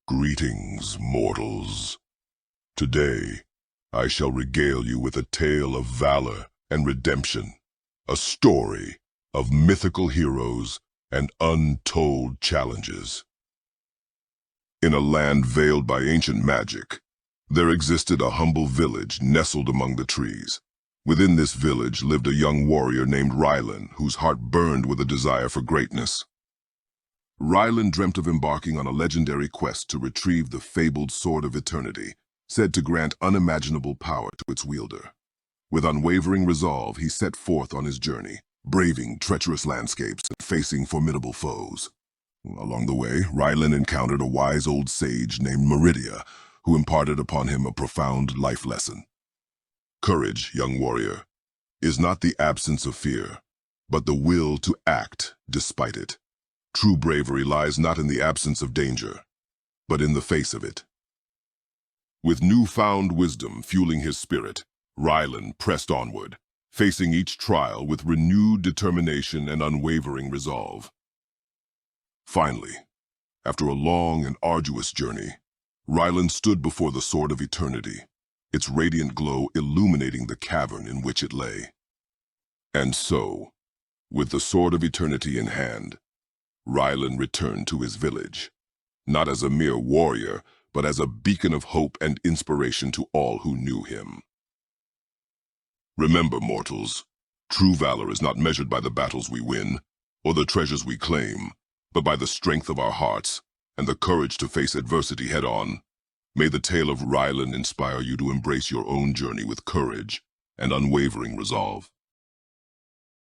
Greetings, mortals. Today, I shall regale you with a tale of valor and redemption, a story of mythical heroes and untold challenges. In a land veiled by ancient magic, there existed a humble village nestled among the trees. Within this village lived a young warrior named Rylan, whose heart burned with a desire for greatness. Rylan dreamt of embarking on a legendary quest to retrieve the fabled Sword of Eternity, said to grant unimaginable power to its wielder. With unwavering resolve, he set forth on his journey, braving treacherous landscapes and facing formidable foes. Along the way, Rylan encountered a wise old sage named Meridia, who imparted upon him a profound life lesson. Courage, young warrior, is not the absence of fear, but the will to act despite it. True bravery lies not in the absence of danger, but in the face of it. With newfound wisdom fueling his spirit, Rylan pressed onward, facing each trial with renewed determination and unwavering resolve. Finally, after a long and arduous journey, Rylan stood before the Sword of Eternity, its radiant glow illuminating the cavern in which it lay. And so, with the Sword of Eternity in hand, Rylan returned to his village, not as a mere warrior, but as a beacon of hope and inspiration to all who knew him. Remember, mortals, true valor is not measured by the battles we win, or the treasures we claim, but by the strength of our hearts and the courage to face adversity head-on. May the tale of Rylan inspire you to embrace your own journey with courage and unwavering resolve.